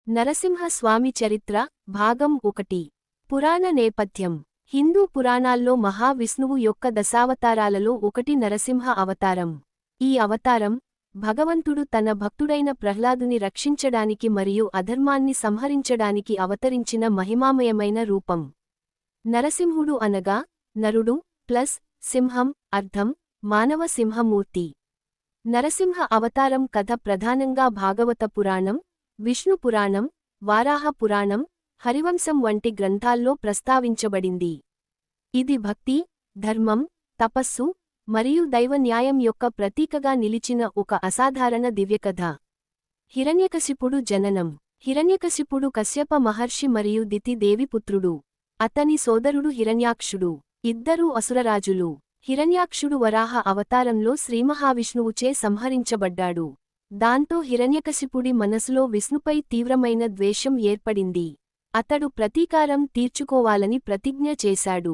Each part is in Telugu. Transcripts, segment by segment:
నరసింహ స్వామి చరిత్ర భాగం 1 పురాణ నేపథ్యం హిందూ పురాణాల్లో మహావిష్ణువు యొక్క దశావతారాలలో ఒకటి నరసింహ అవతారం. ఈ అవతారం భగవంతుడు తన భక్తుడైన ప్రహ్లాదుని రక్షించడానికి మరియు అధర్మాన్ని సంహరించడానికి అవతరించిన మహిమామయమైన రూపం. నరసింహుడు అనగా నరుడు ప్లస్ సింహం అర్థం మానవ సింహమూర్తి. నరసింహ అవతారం కథ ప్రధానంగా భాగవత పురాణం, విష్ణు పురాణం, వారాహ పురాణం, హరివంశం వంటి గ్రంథాల్లో ప్రస్తావించబడింది. ఇది భక్తి, ధర్మం, తపస్సు మరియు దైవ న్యాయం యొక్క ప్రతీకగా నిలిచిన ఒక అసాధారణ దివ్యకథ. హిరణ్యకశిపుడు జననం. హిరణ్యకశిపుడు కశ్యప మహర్షి మరియు దితి దేవి పుత్రుడు. అతని సోదరుడు హిరణ్యాక్షుడు. ఇద్దరూ అసురరాజులు. హిరణ్యాక్షుడు వరాహ అవతారంలో శ్రీమహావిష్ణువుచే సంహరించబడ్డాడు. దాంతో హిరణ్యకశిపుడి మనసులో విష్ణుపై తీవ్రమైన ద్వేషం ఏర్పడింది. అతడు ప్రతీకారం తీర్చుకోవాలని ప్రతిజ్ఞ చేశాడు.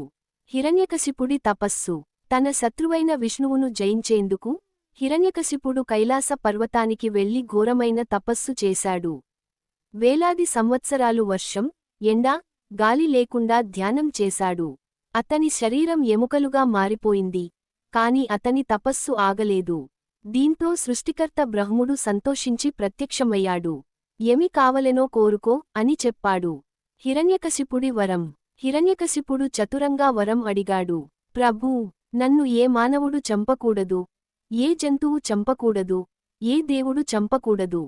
హిరణ్యకశిపుడి తపస్సు. తన శత్రువైన విష్ణువును జయించేందుకు హిరణ్యకశిపుడు కైలాస పర్వతానికి వెళ్లి ఘోరమైన తపస్సు చేశాడు. వేలాది సంవత్సరాలు వర్షం, ఎండ, గాలి లేకుండా ధ్యానం చేశాడు. అతని శరీరం ఎముకలుగా మారిపోయింది. కాని అతని తపస్సు ఆగలేదు. దీంతో సృష్టికర్త బ్రహ్ముడు సంతోషించి ప్రత్యక్షమయ్యాడు. ఏమి కావలెనో కోరుకో అని చెప్పాడు. హిరణ్యకశిపుడి వరం. హిరణ్యకశిపుడు చతురంగా వరం అడిగాడు. ప్రభూ, నన్ను ఏ మానవుడు చంపకూడదు, ఏ జంతువు చంపకూడదు, ఏ దేవుడు చంపకూడదు.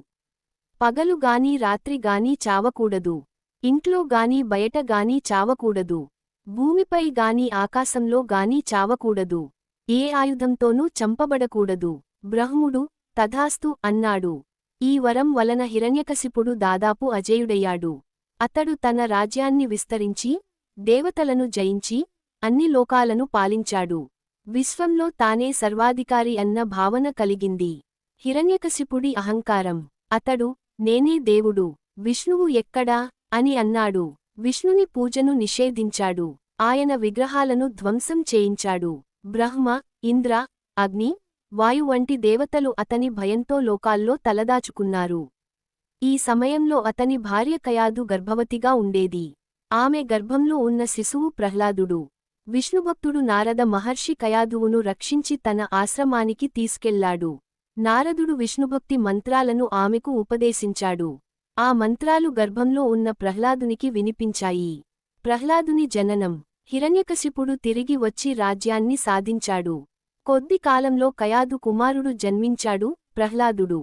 పగలు గాని రాత్రి గాని చావకూడదు. ఇంట్లో గాని బయట గాని చావకూడదు. భూమిపై గాని ఆకాశంలో గాని చావకూడదు. ఏ ఆయుధంతోనూ చంపబడకూడదు. బ్రహ్ముడు తథాస్తు అన్నాడు. ఈ వరం వలన హిరణ్యకశిపుడు దాదాపు అజేయుడయ్యాడు. అతడు తన రాజ్యాన్ని విస్తరించి, దేవతలను జయించి, అన్ని లోకాలను పాలించాడు. విశ్వంలో తానే సర్వాధికారి అన్న భావన కలిగింది. హిరణ్యకశిపుడి అహంకారం. అతడు నేనే దేవుడు, విష్ణువు ఎక్కడా అని అన్నాడు. విష్ణుని పూజను నిషేధించాడు. ఆయన విగ్రహాలను ధ్వంసం చేయించాడు. బ్రహ్మ, ఇంద్ర, అగ్ని, వాయు వంటి దేవతలు అతని భయంతో లోకాల్లో తలదాచుకున్నారు. ఈ సమయంలో అతని భార్య కయాదు గర్భవతిగా ఉండేది. ఆమె గర్భంలో ఉన్న శిశువు ప్రహ్లాదుడు. విష్ణుభక్తుడు నారద మహర్షి కయాదువును రక్షించి తన ఆశ్రమానికి తీసుకెళ్లాడు. నారదుడు విష్ణుభక్తి మంత్రాలను ఆమెకు ఉపదేశించాడు. ఆ మంత్రాలు గర్భంలో ఉన్న ప్రహ్లాదునికి వినిపించాయి. ప్రహ్లాదుని జననం. హిరణ్యకశిపుడు తిరిగి వచ్చి రాజ్యాన్ని సాధించాడు. కొద్ది కాలంలో కయాదు కుమారుడు జన్మించాడు, ప్రహ్లాదుడు.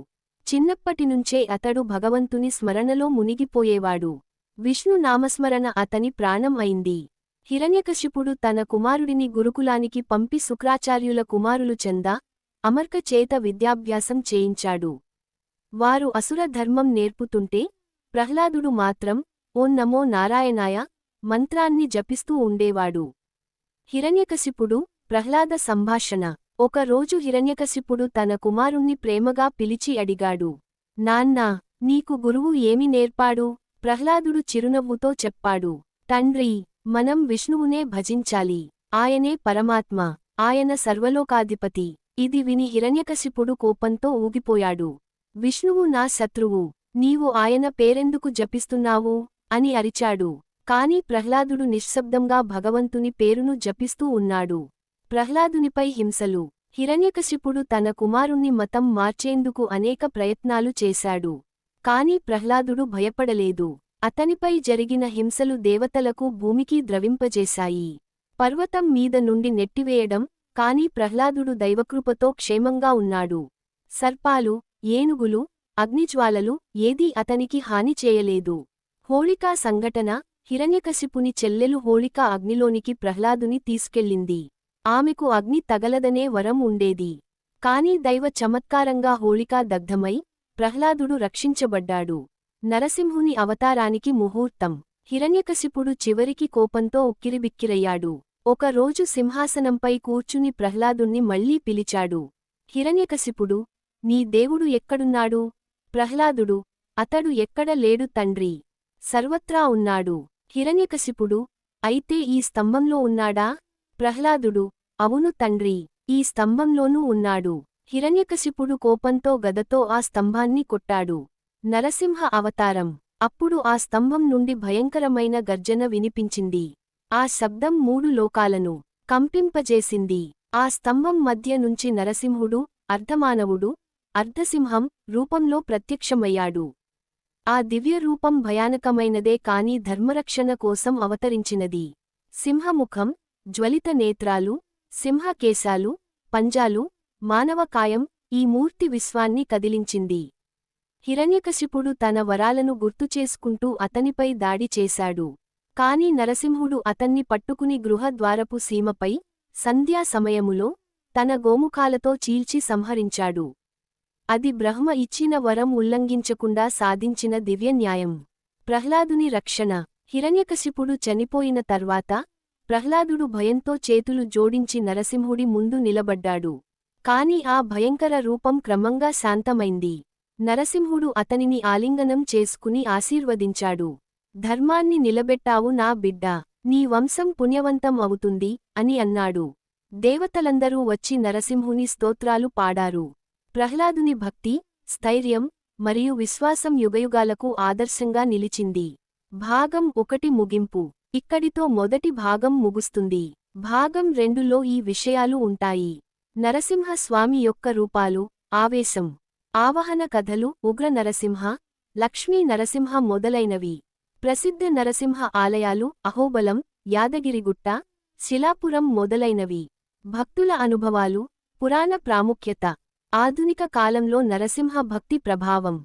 చిన్నప్పటినుంచే అతడు భగవంతుని స్మరణలో మునిగిపోయేవాడు. విష్ణు నామస్మరణ అతని ప్రాణం అయింది. హిరణ్యకశిపుడు తన కుమారుడిని గురుకులానికి పంపి శుక్రాచార్యుల కుమారులు చంద, అమర్క చేత విద్యాభ్యాసం చేయించాడు. వారు అసుర ధర్మం నేర్పుతుంటే ప్రహ్లాదుడు మాత్రం ఓం నమో నారాయణాయ మంత్రాన్ని జపిస్తూ ఉండేవాడు. హిరణ్యకశిపుడు ప్రహ్లాద సంభాషణ. ఒక రోజు హిరణ్యకశిపుడు తన కుమారుణ్ణి ప్రేమగా పిలిచి అడిగాడు. నాన్నా, నీకు గురువు ఏమి నేర్పాడు? ప్రహ్లాదుడు చిరునవ్వుతో చెప్పాడు. తండ్రీ, మనం విష్ణువునే భజించాలి. ఆయనే పరమాత్మ. ఆయన సర్వలోకాధిపతి. ఇది విని హిరణ్యకశిపుడు కోపంతో ఊగిపోయాడు. విష్ణువు నా శత్రువు. నీవు ఆయన పేరెందుకు జపిస్తున్నావు అని అరిచాడు. కాని ప్రహ్లాదుడు నిశ్శబ్దంగా భగవంతుని పేరును జపిస్తూ ఉన్నాడు. ప్రహ్లాదునిపై హింసలు. హిరణ్యకశిపుడు తన కుమారుణ్ణి మతం మార్చేందుకు అనేక ప్రయత్నాలు చేశాడు. కాని ప్రహ్లాదుడు భయపడలేదు. అతనిపై జరిగిన హింసలు దేవతలకు భూమికి ద్రవింపజేశాయి. పర్వతం మీద నుండి నెట్టివేయడం. కాని ప్రహ్లాదుడు దైవకృపతో క్షేమంగా ఉన్నాడు. సర్పాలు, ఏనుగులు, అగ్నిజ్వాలలు ఏదీ అతనికి హాని చేయలేదు. హోళికా సంఘటన. హిరణ్యకశిపుని చెల్లెలు హోళికా అగ్నిలోనికి ప్రహ్లాదుని తీసుకెళ్ళింది. ఆమెకు అగ్ని తగలదనే వరం ఉండేది. కాని దైవ చమత్కారంగా హోళికా దగ్ధమై ప్రహ్లాదుడు రక్షించబడ్డాడు. నరసింహుని అవతారానికి ముహూర్తం. హిరణ్యకశిపుడు చివరికి కోపంతో ఉక్కిరిబిక్కిరయ్యాడు. ఒక రోజు సింహాసనంపై కూర్చుని ప్రహ్లాదుణ్ణి మళ్లీ పిలిచాడు. హిరణ్యకశిపుడు, నీ దేవుడు ఎక్కడున్నాడు? ప్రహ్లాదుడు, అతడు ఎక్కడ లేడు తండ్రి. సర్వత్రా ఉన్నాడు. హిరణ్యకశిపుడు, అయితే ఈ స్తంభంలో ఉన్నాడా? ప్రహ్లాదుడు, అవును తండ్రి, ఈ స్తంభంలోనూ ఉన్నాడు. హిరణ్యకశిపుడు కోపంతో గదతో ఆ స్తంభాన్ని కొట్టాడు. నరసింహ అవతారం. అప్పుడు ఆ స్తంభం నుండి భయంకరమైన గర్జన వినిపించింది. ఆ శబ్దం 3 లోకాలను కంపింపజేసింది. ఆ స్తంభం మధ్య నుంచి నరసింహుడు, అర్ధమానవుడు, అర్ధసింహం రూపంలో ప్రత్యక్షమయ్యాడు. ఆ దివ్యరూపం భయానకమైనదే కాని ధర్మరక్షణ కోసం అవతరించినది. సింహముఖం, జ్వలిత నేత్రాలు, సింహకేశాలు, పంజాలు, మానవకాయం ఈ మూర్తి విశ్వాన్ని కదిలించింది. హిరణ్యకశిపుడు తన వరాలను గుర్తుచేసుకుంటూ అతనిపై దాడి చేశాడు. కాని నరసింహుడు అతన్ని పట్టుకుని గృహ ద్వారపు సీమపై, సంధ్యా సమయములో, తన గోముఖాలతో చీల్చి సంహరించాడు. అది బ్రహ్మ ఇచ్చిన వరం ఉల్లంఘించకుండా సాధించిన దివ్యన్యాయం. ప్రహ్లాదుని రక్షణ. హిరణ్యకశిపుడు చనిపోయిన తర్వాత, ప్రహ్లాదుడు భయంతో చేతులు జోడించి నరసింహుడి ముందు నిలబడ్డాడు. కాని ఆ భయంకర రూపం క్రమంగా శాంతమైంది. నరసింహుడు అతనిని ఆలింగనం చేసుకుని ఆశీర్వదించాడు. ధర్మాన్ని నిలబెట్టావు నా బిడ్డా, నీ వంశం పుణ్యవంతం అవుతుంది అని అన్నాడు. దేవతలందరూ వచ్చి నరసింహుని స్తోత్రాలు పాడారు. ప్రహ్లాదుని భక్తి, స్థైర్యం, మరియు విశ్వాసం యుగయుగాలకు ఆదర్శంగా నిలిచింది. భాగం 1 ముగింపు. ఇక్కడితో మొదటి భాగం ముగుస్తుంది. భాగం 2లో ఈ విషయాలు ఉంటాయి. నరసింహ స్వామి యొక్క రూపాలు, ఆవేశం, ఆవాహన కథలు ఉగ్ర నరసింహ, లక్ష్మీ నరసింహ మొదలైనవి. ప్రసిద్ధ నరసింహ ఆలయాలు అహోబలం, యాదగిరిగుట్ట, శిలాపురం మొదలైనవి. భక్తుల అనుభవాలు, పురాణ ప్రాముఖ్యత. ఆధునిక కాలంలో నరసింహ భక్తి ప్రభావం.